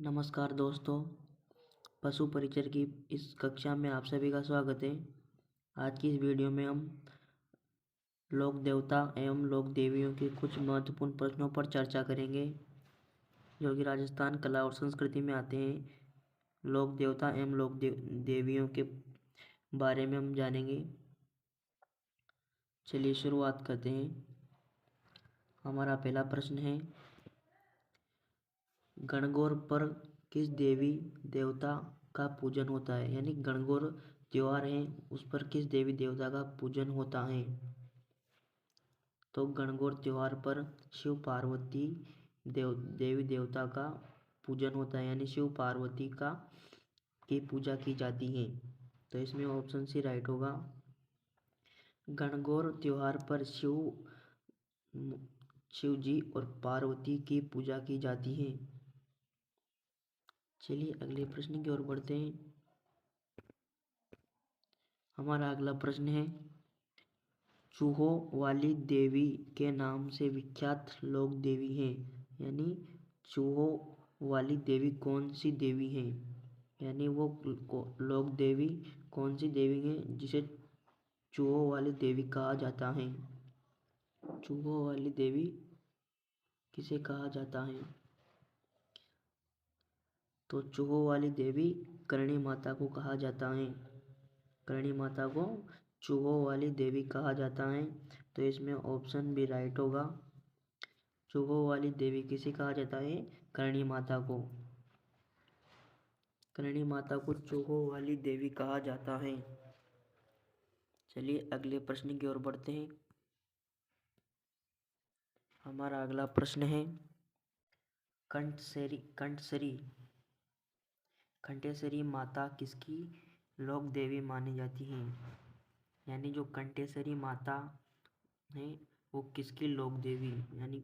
नमस्कार दोस्तों, पशु परिचर की इस कक्षा में आप सभी का स्वागत है। आज की इस वीडियो में हम लोक देवता एवं लोक देवियों के कुछ महत्वपूर्ण प्रश्नों पर चर्चा करेंगे, जो कि राजस्थान कला और संस्कृति में आते हैं। लोक देवता एवं लोक देवियों के बारे में हम जानेंगे। चलिए शुरुआत करते हैं। हमारा पहला प्रश्न है, गणगौर पर किस देवी देवता का पूजन होता है? यानी गणगौर त्योहार है, उस पर किस देवी देवता का पूजन होता है? तो गणगौर त्योहार पर शिव पार्वती देवी देवता का पूजन होता है, यानी शिव पार्वती का की पूजा की जाती है। तो इसमें ऑप्शन सी राइट होगा। गणगौर त्योहार पर शिव जी और पार्वती की पूजा की जाती है। चलिए अगले प्रश्न की ओर बढ़ते हैं। हमारा अगला प्रश्न है, चूहों वाली देवी के नाम से विख्यात लोक देवी है। यानी चूहों वाली देवी कौन सी देवी है? यानी वो लोक देवी कौन सी देवी है जिसे चूहों वाली देवी कहा जाता है? चूहों वाली देवी किसे कहा जाता है? तो चूहों वाली देवी करणी माता को कहा जाता है। करणी माता को चूहों वाली देवी कहा जाता है। तो इसमें ऑप्शन भी राइट होगा। चूहों वाली देवी किसे कहा जाता है? करणी माता को। करणी माता को चूहों वाली देवी कहा जाता है। चलिए अगले प्रश्न की ओर बढ़ते हैं। हमारा अगला प्रश्न है, कंठेश्वरी माता किसकी लोक देवी मानी जाती है? यानी जो कंठेश्वरी माता है वो किसकी लोक देवी यानी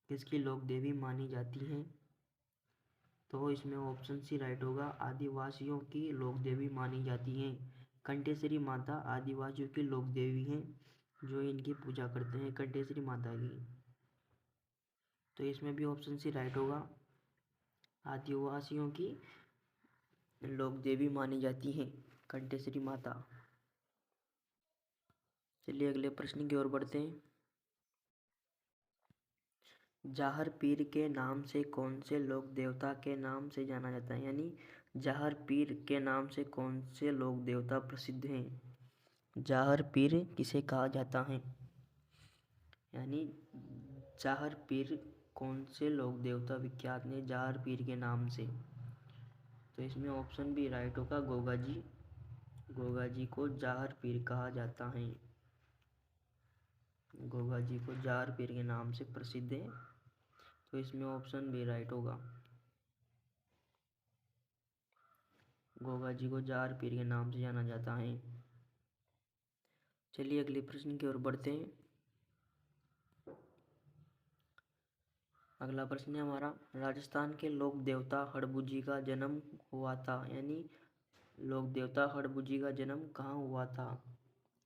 किसकी लोक देवी मानी जाती है? तो इसमें ऑप्शन सी राइट होगा। आदिवासियों की लोक देवी मानी जाती है। कंठेश्वरी माता आदिवासियों की लोक देवी हैं, जो इनकी पूजा करते हैं, कंठेश्वरी माता की। तो इसमें भी ऑप्शन सी राइट होगा। आदिवासियों की लोक देवी मानी जाती है कंठेश्वरी माता। चलिए अगले प्रश्न की ओर बढ़ते हैं। जाहर पीर के नाम से कौन से लोक देवता के नाम से जाना जाता है? यानी जाहर पीर के नाम से कौन से लोक देवता प्रसिद्ध हैं? जाहर पीर किसे कहा जाता है? यानी जाहर पीर कौन से लोक देवता विख्यात हैं जाहर पीर के नाम से? तो इसमें ऑप्शन भी राइट होगा। गोगा जी। गोगा जी को जाहर पीर कहा जाता है। गोगा जी को जाहर पीर के नाम से प्रसिद्ध है। तो इसमें ऑप्शन भी राइट होगा। गोगा जी को जाहर पीर के नाम से जाना जाता है। चलिए अगले प्रश्न की ओर बढ़ते हैं। अगला प्रश्न है हमारा, राजस्थान के लोक देवता हड़बुजी का जन्म हुआ था। यानी लोक देवता हड़बुजी का जन्म कहाँ हुआ था?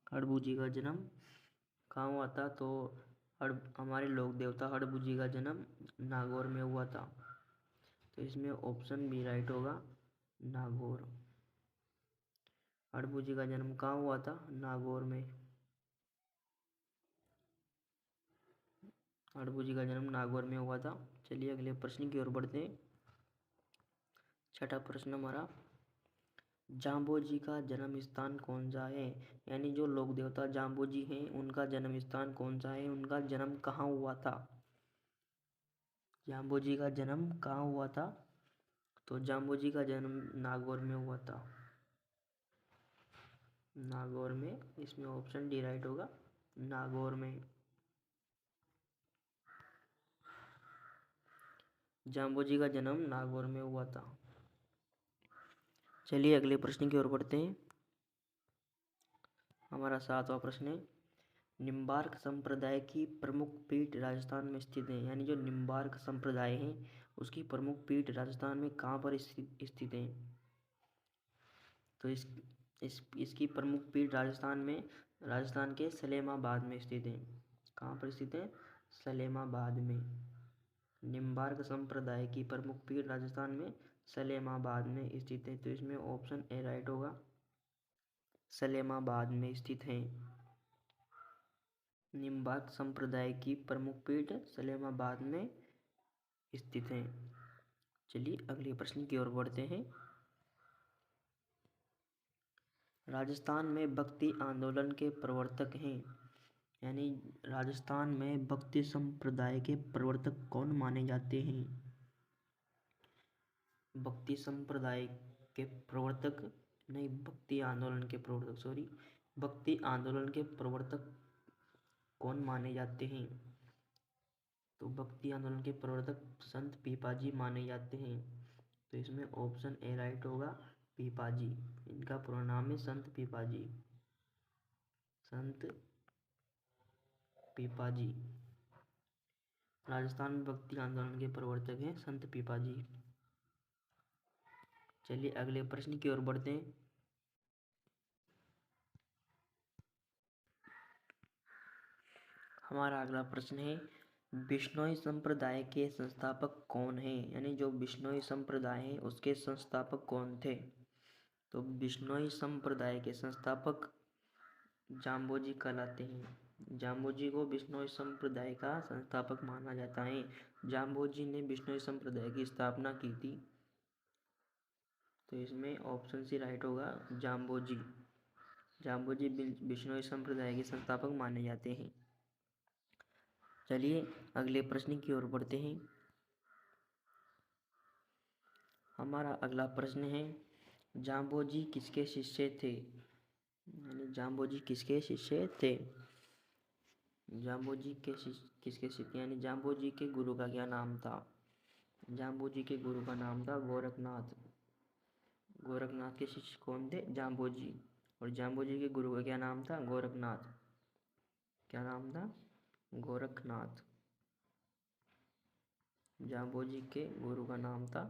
हड़बुजी का जन्म कहाँ हुआ था? तो हमारे लोक देवता हड़बुजी का जन्म नागौर में हुआ था। तो इसमें ऑप्शन भी राइट होगा, नागौर। हड़बुजी का जन्म कहाँ हुआ था? नागौर में। हड़बुजी का जन्म नागौर में हुआ था। चलिए अगले प्रश्न की ओर बढ़ते हैं। छठा प्रश्न हमारा, जाम्बोजी का जन्म स्थान कौन सा है? यानी जो लोक देवता जाम्बोजी हैं उनका जन्म स्थान कौन सा है? उनका जन्म कहाँ हुआ था? जाम्बोजी का जन्म कहाँ हुआ था? तो जाम्बोजी का जन्म नागौर में हुआ था। नागौर में। इसमें ऑप्शन डी राइट होगा, नागौर में। जाम्बोजी का जन्म नागौर में हुआ था। चलिए अगले प्रश्न की ओर बढ़ते हैं। हमारा सातवां प्रश्न है, निम्बार्क संप्रदाय की प्रमुख पीठ राजस्थान में स्थित है। यानी जो निम्बार्क संप्रदाय है उसकी प्रमुख पीठ राजस्थान में कहाँ पर स्थित है? तो इसकी प्रमुख पीठ राजस्थान के सलेमाबाद में स्थित है। कहाँ पर स्थित है? सलेमाबाद में। निम्बार्क संप्रदाय की प्रमुख पीठ राजस्थान में सलेमाबाद में स्थित है। तो इसमें ऑप्शन ए राइट होगा, सलेमाबाद में स्थित है। निम्बार्क संप्रदाय की प्रमुख पीठ सलेमाबाद में स्थित है। चलिए अगले प्रश्न की ओर बढ़ते हैं। राजस्थान में भक्ति आंदोलन के प्रवर्तक हैं, यानी राजस्थान में भक्ति संप्रदाय के प्रवर्तक कौन माने जाते हैं? भक्ति संप्रदाय के प्रवर्तक नहीं, भक्ति आंदोलन के प्रवर्तक, सॉरी, भक्ति आंदोलन के प्रवर्तक कौन माने जाते हैं? तो भक्ति आंदोलन के प्रवर्तक संत पीपाजी माने जाते हैं। तो इसमें ऑप्शन ए राइट होगा, पीपाजी। इनका पूरा नाम है संत पीपाजी, संत पीपाजी। राजस्थान में भक्ति आंदोलन के प्रवर्तक हैं संत पीपाजी। चलिए अगले प्रश्न की ओर बढ़ते हैं। हमारा अगला प्रश्न है, बिश्नोई संप्रदाय के संस्थापक कौन हैं? यानी जो बिश्नोई संप्रदाय है उसके संस्थापक कौन थे? तो बिश्नोई संप्रदाय के संस्थापक जाम्बोजी कहलाते हैं। जाम्बोजी को बिश्नोई संप्रदाय का संस्थापक माना जाता है। जाम्बोजी ने बिश्नोई संप्रदाय की स्थापना की थी। तो इसमें ऑप्शन सी राइट होगा, जाम्बोजी। जाम्बोजी बिश्नोई संप्रदाय के संस्थापक माने जाते हैं। चलिए अगले प्रश्न की ओर बढ़ते हैं। हमारा अगला प्रश्न है, जाम्बोजी किसके शिष्य थे? यानी जाम्बोजी किसके शिष्य थे? जाम्बोजी के किसके शिष्य, यानी जाम्बोजी के गुरु का क्या नाम था? जाम्बोजी के गुरु का नाम था गोरखनाथ। गोरखनाथ के शिष्य कौन थे? जाम्बोजी। और जाम्बोजी के गुरु का क्या नाम था? गोरखनाथ। क्या नाम था? गोरखनाथ। जाम्बोजी के गुरु का नाम था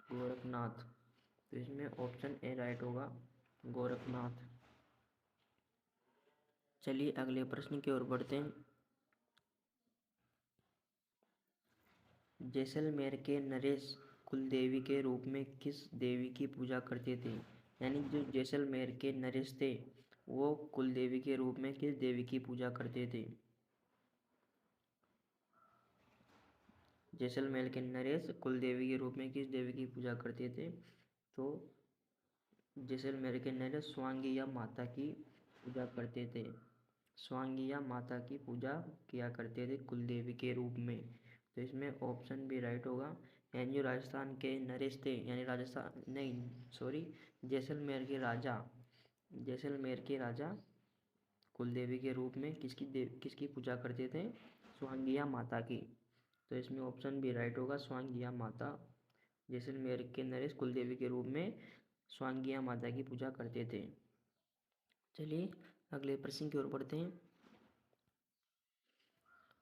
गोरखनाथ। तो इसमें ऑप्शन ए राइट होगा, गोरखनाथ। चलिए अगले प्रश्न की ओर बढ़ते हैं। जैसलमेर के नरेश कुलदेवी के रूप में किस देवी की पूजा करते थे? यानी जो जैसलमेर के नरेश थे वो कुलदेवी के रूप में किस देवी की पूजा करते थे? जैसलमेर के नरेश कुलदेवी के रूप में किस देवी की पूजा करते थे? तो जैसलमेर के नरेश स्वांगिया माता की पूजा करते थे। स्वांगिया माता की पूजा किया करते थे कुलदेवी के रूप में। तो इसमें ऑप्शन भी राइट होगा। यानी जो राजस्थान के नरेश थे, यानी राजस्थान नहीं, सॉरी, जैसलमेर के राजा कुलदेवी के रूप में किसकी पूजा करते थे? स्वांगिया माता की। तो इसमें ऑप्शन भी राइट होगा, स्वांगिया माता। जैसलमेर के नरेश कुलदेवी के रूप में स्वांगिया माता की पूजा करते थे। चलिए अगले प्रश्न की ओर बढ़ते हैं।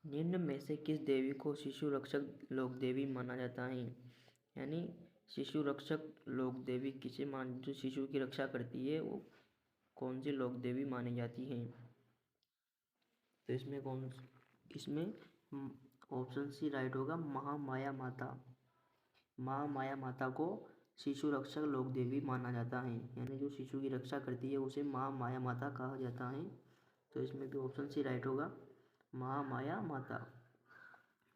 निम्न में से किस देवी को शिशु रक्षक लोक देवी माना जाता है? यानी शिशु रक्षक लोक देवी किसे जो शिशु की रक्षा करती है वो कौन सी लोक देवी मानी जाती है? तो इसमें ऑप्शन सी राइट होगा, महामाया माता। महामाया माता को शिशु रक्षक लोक देवी माना जाता है। यानी जो शिशु की रक्षा करती है उसे महामाया माता कहा जाता है। तो इसमें भी ऑप्शन सी राइट होगा, महामाया माता।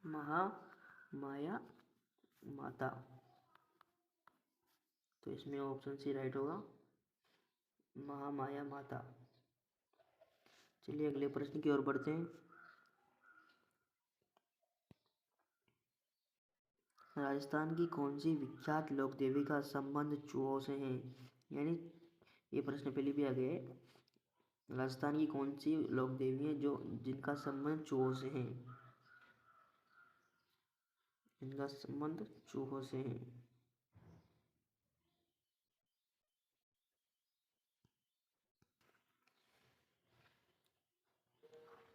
महामाया माता। तो इसमें ऑप्शन सी राइट होगा, महामाया माता। चलिए अगले प्रश्न की ओर बढ़ते हैं। राजस्थान की कौन सी विख्यात लोक देवी का संबंध चूहों से है? यानी ये प्रश्न पहले भी आ गया है। राजस्थान की कौन सी लोक देवी है जिनका संबंध चूहों से है? इनका संबंध चूहों से है।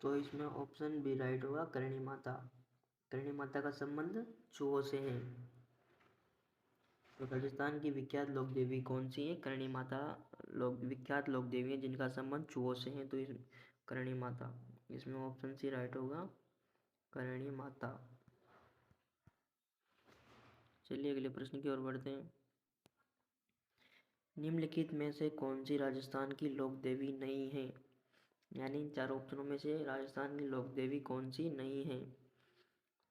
तो इसमें ऑप्शन बी राइट होगा, करणी माता। करणी माता का संबंध चूहों से है। तो राजस्थान की विख्यात लोक देवी कौन सी है? करणी माता विख्यात लोक देवी है जिनका संबंध चूहों से है। तो इस करणी माता, इसमें ऑप्शन सी राइट होगा, करणी माता। चलिए अगले प्रश्न की ओर बढ़ते हैं। निम्नलिखित में से कौन सी राजस्थान की लोक देवी नहीं है? यानी इन चार ऑप्शनों में से राजस्थान की लोक देवी कौन सी नहीं है?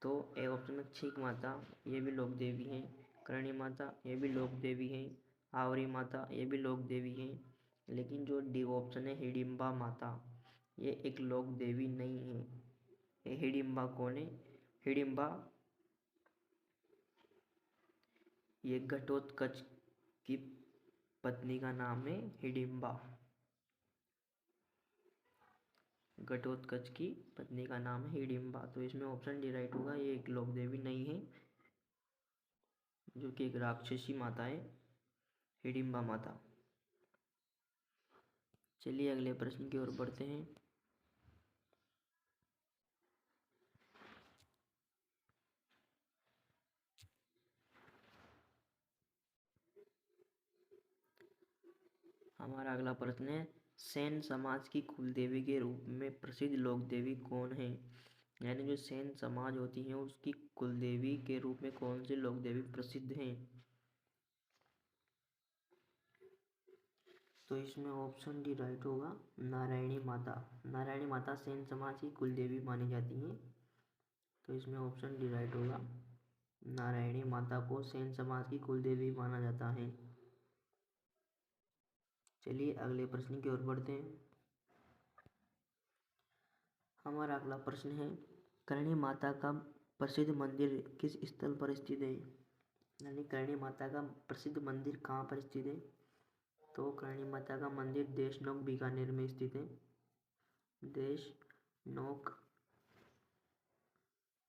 तो ए ऑप्शन में छीक माता, ये भी लोक देवी है। करणी माता, ये भी लोक देवी है। आवरी माता, ये भी लोक देवी है। लेकिन जो डी ऑप्शन है हिडिंबा माता, ये एक लोक देवी नहीं है। ये हिडिंबा कौन है? हिडिंबा ये घटोत्कच की पत्नी का नाम है हिडिंबा। घटोत्कच की पत्नी का नाम है हिडिंबा। तो इसमें ऑप्शन डी राइट होगा, ये एक लोक देवी नहीं है, जो कि एक राक्षसी माता है, हिडिंबा माता। चलिए अगले प्रश्न की ओर बढ़ते हैं। हमारा अगला प्रश्न है, सेन समाज की कुलदेवी के रूप में प्रसिद्ध लोक देवी कौन है? यानी जो सेन समाज होती है उसकी कुलदेवी के रूप में कौन सी लोक देवी प्रसिद्ध हैं? तो इसमें ऑप्शन डी राइट होगा, नारायणी माता। नारायणी माता सेन समाज की कुलदेवी मानी जाती है। तो इसमें ऑप्शन डी राइट होगा, नारायणी माता को सेन समाज की कुलदेवी माना जाता है। चलिए अगले प्रश्न की ओर बढ़ते हैं। हमारा अगला प्रश्न है, करणी माता का प्रसिद्ध मंदिर किस स्थल पर स्थित है? यानी करणी माता का प्रसिद्ध मंदिर कहाँ पर स्थित है? तो करणी माता का मंदिर देशनोक बीकानेर में स्थित है। देशनोक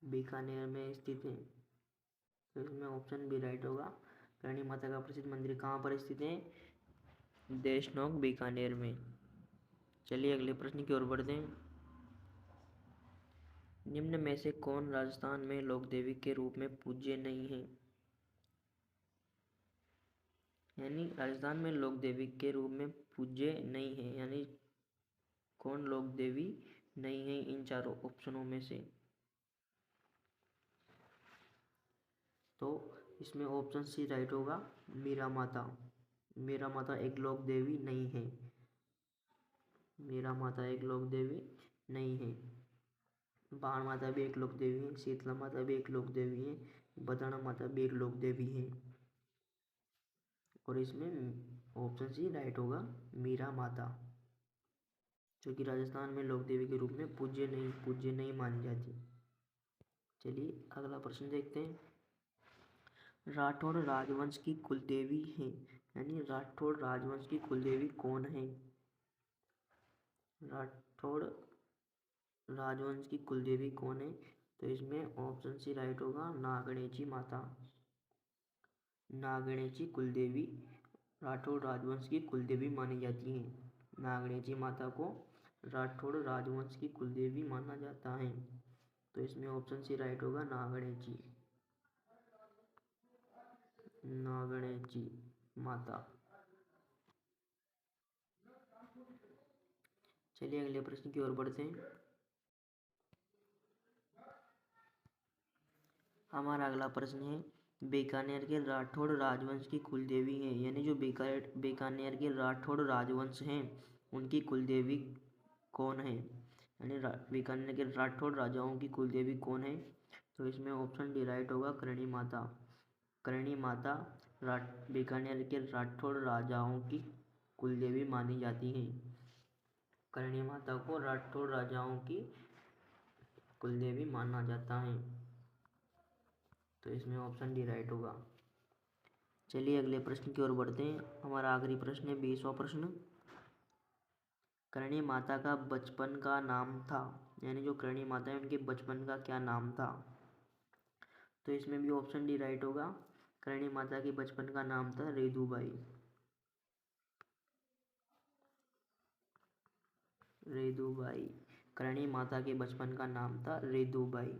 बीकानेर में स्थित है। तो इसमें ऑप्शन बी राइट होगा, करणी माता का प्रसिद्ध मंदिर कहाँ पर स्थित है? देशनोक बीकानेर में। चलिए अगले प्रश्न की ओर बढ़ते हैं। निम्न में से कौन राजस्थान में लोक देवी के रूप में पूज्य नहीं है? यानी राजस्थान में लोक देवी के रूप में पूज्य नहीं है, यानी कौन लोक देवी नहीं है इन चारों ऑप्शनों में से? तो इसमें ऑप्शन सी राइट होगा, मीरा माता। मीरा माता एक लोक देवी नहीं है। मीरा माता एक लोक देवी नहीं है। बाण माता भी एक लोक देवी है। शीतला माता भी एक लोक देवी है। बदाना माता भी एक लोक देवी है। और इसमें ऑप्शन सी राइट होगा, मीरा माता, जो कि राजस्थान में लोक देवी के रूप में पूज्य नहीं मानी जाती। चलिए अगला प्रश्न देखते हैं। राठौड़ राजवंश की कुलदेवी है, यानी राठौड़ राजवंश की कुलदेवी कौन है? राठौड़ राजवंश की कुलदेवी कौन है? तो इसमें ऑप्शन सी राइट होगा, नागणेची माता। नागणेची कुलदेवी राठौड़ राजवंश की कुलदेवी मानी जाती है। नागणेची माता को राठौड़ राजवंश की कुलदेवी माना जाता है। तो इसमें ऑप्शन सी राइट होगा, नागणेची। नागणेची माता। चलिए अगले प्रश्न की ओर बढ़ते हैं। हमारा अगला प्रश्न है, बीकानेर के राठौड़ राजवंश की कुलदेवी है, यानी जो बीकानेर के राठौड़ राजवंश हैं उनकी कुलदेवी कौन है? यानी बीकानेर के राठौड़ राजाओं की कुलदेवी कौन है? तो इसमें ऑप्शन डी राइट होगा, करणी माता। करणी माता बीकानेर के राठौड़ राजाओं की कुलदेवी मानी जाती है। करणी माता को राठौड़ राजाओं की कुलदेवी माना जाता है। तो इसमें ऑप्शन डी राइट होगा। चलिए अगले प्रश्न की ओर बढ़ते हैं। हमारा आखिरी प्रश्न है 20वां प्रश्न। करणी माता का बचपन का नाम था, यानी जो करणी माता है उनके बचपन का क्या नाम था? तो इसमें भी ऑप्शन डी राइट होगा, करणी माता के बचपन का नाम था रेदुबाई। रेदुबाई, करणी माता के बचपन का नाम था रेदुबाई।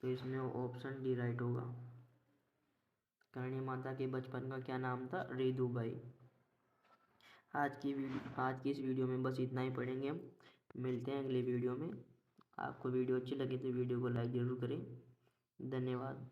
तो इसमें ऑप्शन डी राइट होगा, करणी माता के बचपन का क्या नाम था? रेदुबाई। आज की इस वीडियो में बस इतना ही पढ़ेंगे हम। मिलते हैं अगले वीडियो में। आपको वीडियो अच्छी लगे तो वीडियो को लाइक ज़रूर करें। धन्यवाद।